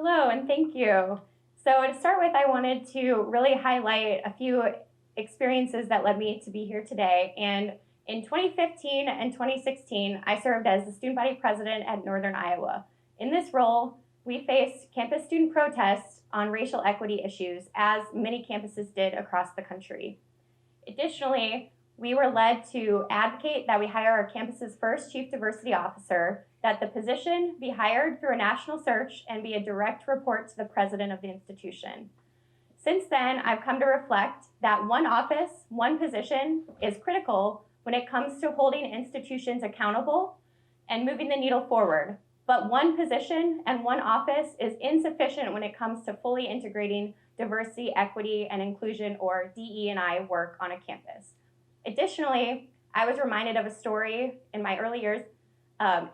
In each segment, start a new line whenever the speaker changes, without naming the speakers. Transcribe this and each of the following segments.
Hello, and thank you. So to start with, I wanted to really highlight a few experiences that led me to be here today. And in 2015 and 2016, I served as the student body president at Northern Iowa. In this role, we faced campus student protests on racial equity issues, as many campuses did across the country. Additionally, we were led to advocate that we hire our campus's first chief diversity officer, that the position be hired through a national search and be a direct report to the president of the institution. Since then, I've come to reflect that one office, one position is critical when it comes to holding institutions accountable and moving the needle forward. But one position and one office is insufficient when it comes to fully integrating diversity, equity, and inclusion, or DE&I work on a campus. Additionally, I was reminded of a story in my early years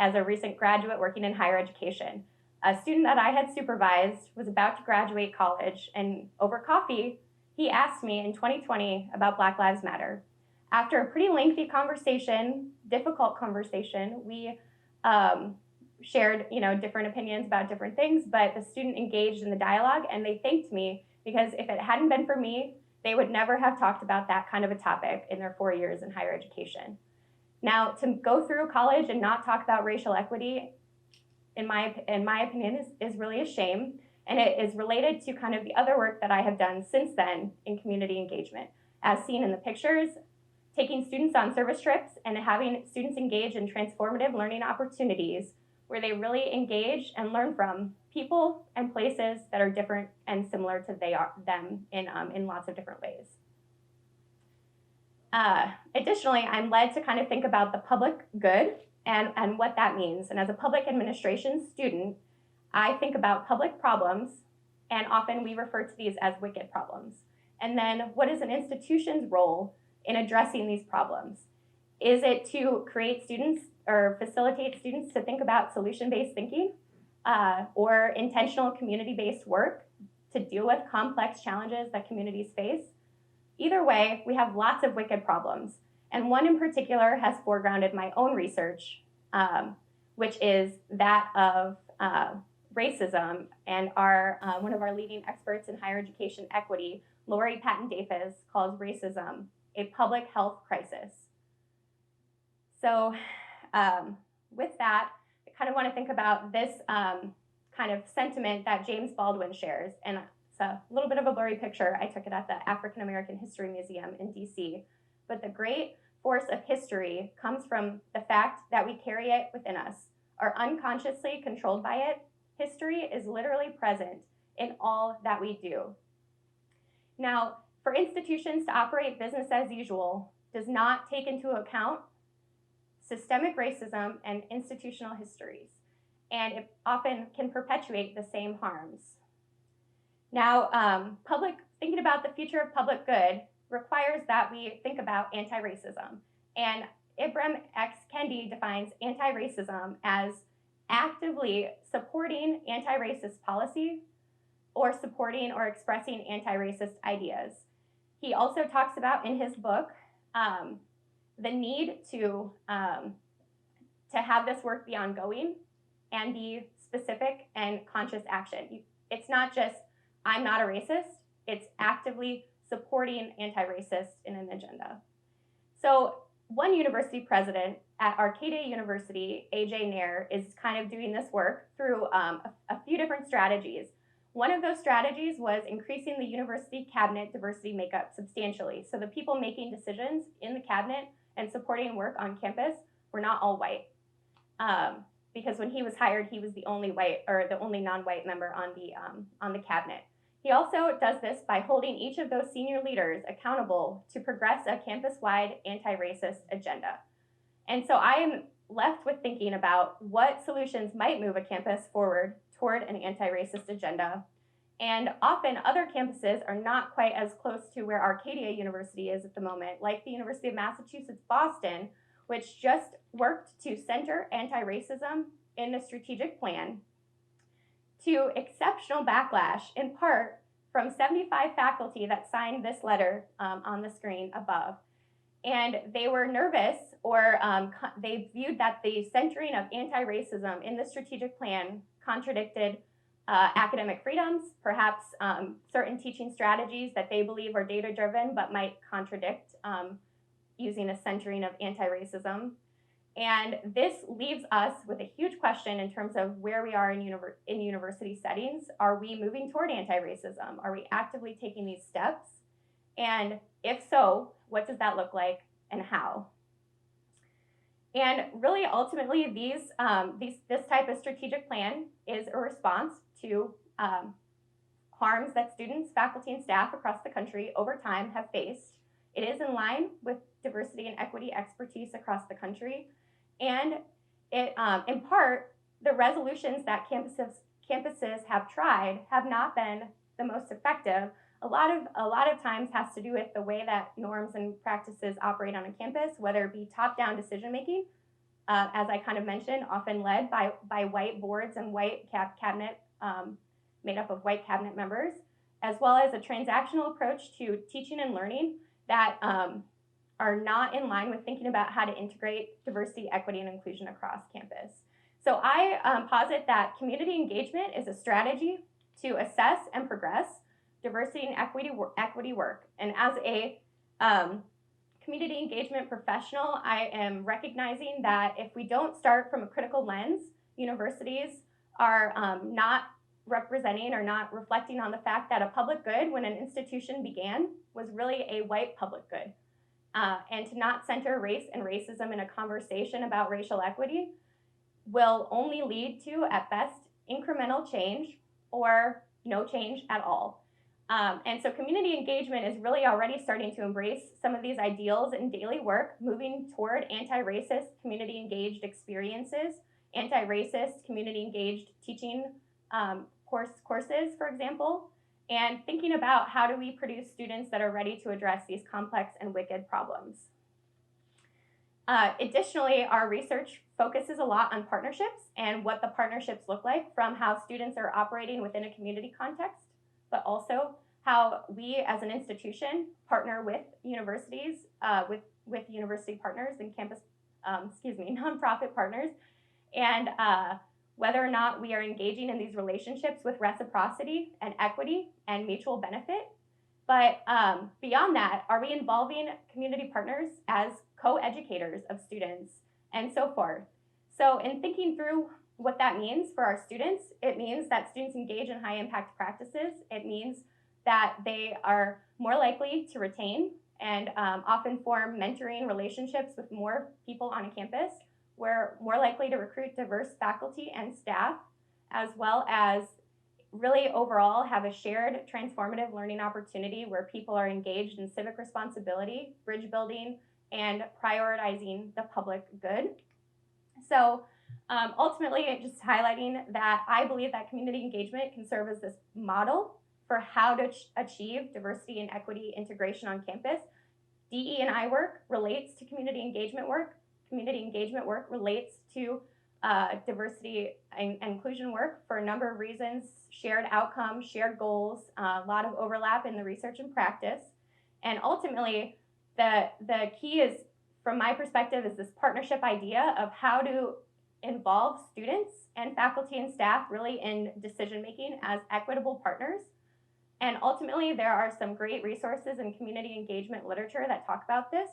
as a recent graduate working in higher education. A student that I had supervised was about to graduate college, and over coffee, he asked me in 2020 about Black Lives Matter. After a pretty lengthy conversation, difficult conversation, we shared different opinions about different things, but the student engaged in the dialogue, and they thanked me because if it hadn't been for me, they would never have talked about that kind of a topic in their 4 years in higher education. Now, to go through college and not talk about racial equity, in my opinion, is really a shame, and it is related to kind of the other work that I have done since then in community engagement. As seen in the pictures, taking students on service trips and having students engage in transformative learning opportunities where they really engage and learn from people and places that are different and similar to them in lots of different ways. Additionally, I'm led to kind of think about the public good and what that means. And as a public administration student, I think about public problems, and often we refer to these as wicked problems. And then what is an institution's role in addressing these problems? Is it to create students or facilitate students to think about solution-based thinking or intentional community-based work to deal with complex challenges that communities face? Either way, we have lots of wicked problems. And one in particular has foregrounded my own research, which is that of racism. And one of our leading experts in higher education equity, Lori Patton-Dafis, calls racism a public health crisis. So with that, I kind of want to think about this kind of sentiment that James Baldwin shares. And it's a little bit of a blurry picture. I took it at the African American History Museum in DC. But the great force of history comes from the fact that we carry it within us, are unconsciously controlled by it. History is literally present in all that we do. Now, for institutions to operate business as usual does not take into account systemic racism and institutional histories, and it often can perpetuate the same harms. Now, thinking about the future of public good requires that we think about anti-racism. And Ibram X. Kendi defines anti-racism as actively supporting anti-racist policy or supporting or expressing anti-racist ideas. He also talks about in his book the need to have this work be ongoing and be specific and conscious action. It's not just, I'm not a racist, it's actively supporting anti-racist in an agenda. So one university president at Arcadia University, AJ Nair, is kind of doing this work through a few different strategies. One of those strategies was increasing the university cabinet diversity makeup substantially. So the people making decisions in the cabinet and supporting work on campus were not all white. Because when he was hired, he was the only white or the only non-white member on the cabinet. He also does this by holding each of those senior leaders accountable to progress a campus-wide anti-racist agenda. And so I am left with thinking about what solutions might move a campus forward toward an anti-racist agenda. And often other campuses are not quite as close to where Arcadia University is at the moment, like the University of Massachusetts, Boston, which just worked to center anti-racism in the strategic plan, to exceptional backlash, in part from 75 faculty that signed this letter on the screen above. And they were nervous, or they viewed that the centering of anti-racism in the strategic plan contradicted academic freedoms, perhaps certain teaching strategies that they believe are data-driven but might contradict using a centering of anti-racism. And this leaves us with a huge question in terms of where we are in university settings. Are we moving toward anti-racism? Are we actively taking these steps? And if so, what does that look like and how? And really, ultimately, this type of strategic plan is a response to harms that students, faculty, and staff across the country over time have faced. It is in line with diversity and equity expertise across the country. And it, in part, the resolutions that campuses have tried have not been the most effective. A lot of times has to do with the way that norms and practices operate on a campus, whether it be top-down decision-making, as I kind of mentioned, often led by white boards and white cabinet, made up of white cabinet members, as well as a transactional approach to teaching and learning that are not in line with thinking about how to integrate diversity, equity, and inclusion across campus. So I posit that community engagement is a strategy to assess and progress diversity and equity work. And as a community engagement professional, I am recognizing that if we don't start from a critical lens, universities are not representing or not reflecting on the fact that a public good, when an institution began, was really a white public good. And to not center race and racism in a conversation about racial equity will only lead to, at best, incremental change or no change at all. And so community engagement is really already starting to embrace some of these ideals in daily work, moving toward anti-racist, community-engaged experiences, anti-racist, community-engaged teaching courses, for example, and thinking about how do we produce students that are ready to address these complex and wicked problems. Additionally, our research focuses a lot on partnerships and what the partnerships look like from how students are operating within a community context, but also how we as an institution partner with universities, with university partners and campus, nonprofit partners, and whether or not we are engaging in these relationships with reciprocity and equity and mutual benefit. But beyond that, are we involving community partners as co-educators of students and so forth? So in thinking through what that means for our students, it means that students engage in high impact practices. It means that they are more likely to retain and often form mentoring relationships with more people on a campus. We're more likely to recruit diverse faculty and staff, as well as really overall have a shared transformative learning opportunity where people are engaged in civic responsibility, bridge building, and prioritizing the public good. So ultimately, just highlighting that I believe that community engagement can serve as this model for how to achieve diversity and equity integration on campus. DE&I work relates to community engagement work. Community engagement work relates to diversity and inclusion work for a number of reasons: shared outcomes, shared goals, a lot of overlap in the research and practice. And ultimately, the key is, from my perspective, is this partnership idea of how to involve students and faculty and staff really in decision making as equitable partners. And ultimately, there are some great resources in community engagement literature that talk about this.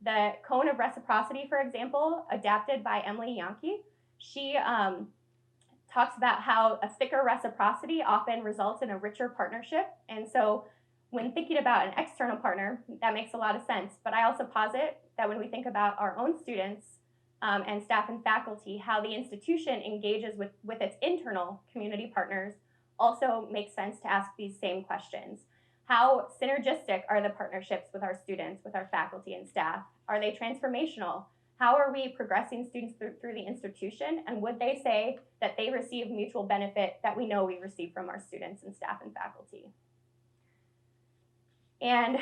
The Cone of Reciprocity, for example, adapted by Emily Yankee, she talks about how a thicker reciprocity often results in a richer partnership. And so when thinking about an external partner, that makes a lot of sense. But I also posit that when we think about our own students and staff and faculty, how the institution engages with its internal community partners also makes sense to ask these same questions. How synergistic are the partnerships with our students, with our faculty and staff? Are they transformational? How are we progressing students through the institution? And would they say that they receive mutual benefit that we know we receive from our students and staff and faculty? And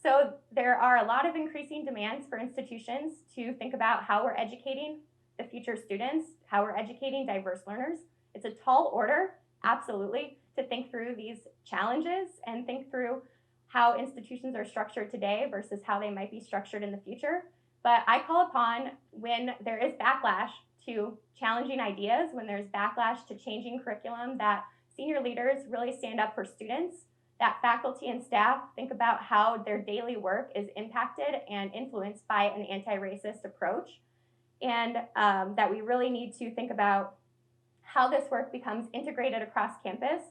so there are a lot of increasing demands for institutions to think about how we're educating the future students, how we're educating diverse learners. It's a tall order, absolutely, to think through these challenges and think through how institutions are structured today versus how they might be structured in the future. But I call upon when there is backlash to challenging ideas, when there's backlash to changing curriculum, that senior leaders really stand up for students, that faculty and staff think about how their daily work is impacted and influenced by an anti-racist approach, and that we really need to think about how this work becomes integrated across campus,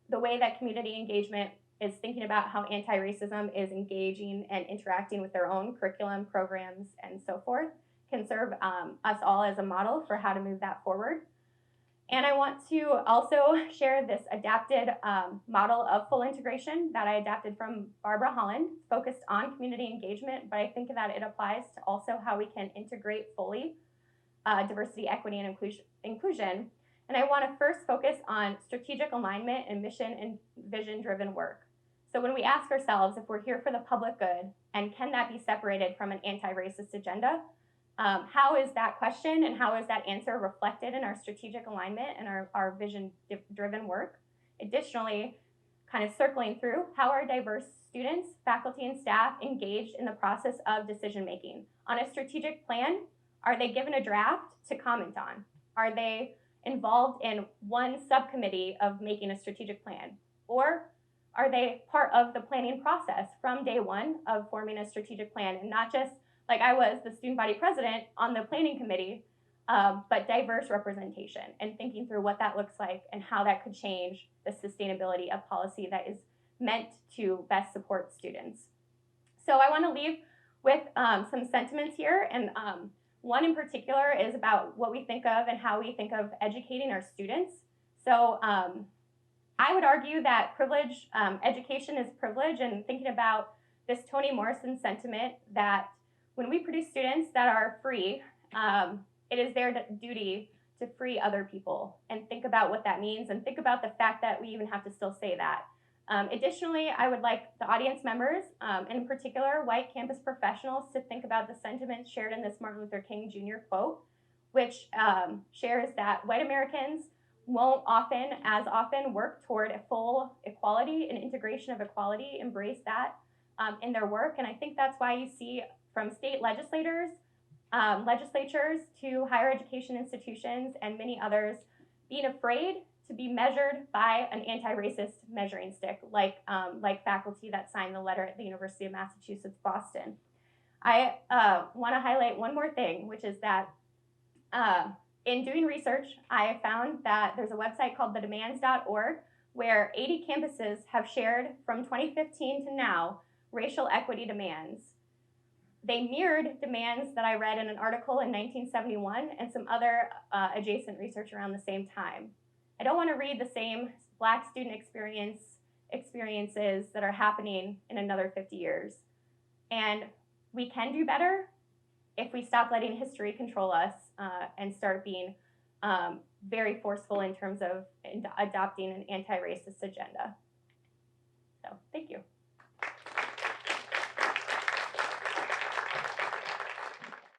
the way that community engagement is thinking about how anti-racism is engaging and interacting with their own curriculum, programs, and so forth, can serve us all as a model for how to move that forward. And I want to also share this adapted model of full integration that I adapted from Barbara Holland, focused on community engagement, but I think that it applies to also how we can integrate fully diversity, equity, and inclusion. And I want to first focus on strategic alignment and mission and vision-driven work. So when we ask ourselves if we're here for the public good, and can that be separated from an anti-racist agenda, how is that question and how is that answer reflected in our strategic alignment and our vision-driven work? Additionally, kind of circling through, how are diverse students, faculty, and staff engaged in the process of decision-making? On a strategic plan, are they given a draft to comment on? Are they involved in one subcommittee of making a strategic plan? Or are they part of the planning process from day one of forming a strategic plan, and not just like I was the student body president on the planning committee, but diverse representation and thinking through what that looks like and how that could change the sustainability of policy that is meant to best support students. So I want to leave with some sentiments here, and one in particular is about what we think of and how we think of educating our students. So I would argue that privilege, education is privilege, and thinking about this Toni Morrison sentiment that when we produce students that are free, it is their duty to free other people, and think about what that means, and think about the fact that we even have to still say that. Additionally, I would like the audience members, and in particular white campus professionals, to think about the sentiments shared in this Martin Luther King Jr. quote, which shares that white Americans won't as often work toward a full equality and integration of equality, embrace that in their work. And I think that's why you see from state legislatures to higher education institutions and many others being afraid to be measured by an anti-racist measuring stick, like faculty that signed the letter at the University of Massachusetts, Boston. I want to highlight one more thing, which is that in doing research, I found that there's a website called thedemands.org where 80 campuses have shared from 2015 to now racial equity demands. They mirrored demands that I read in an article in 1971 and some other adjacent research around the same time. I don't want to read the same Black student experiences that are happening in another 50 years. And we can do better if we stop letting history control us and start being very forceful in terms of adopting an anti-racist agenda. So, thank you.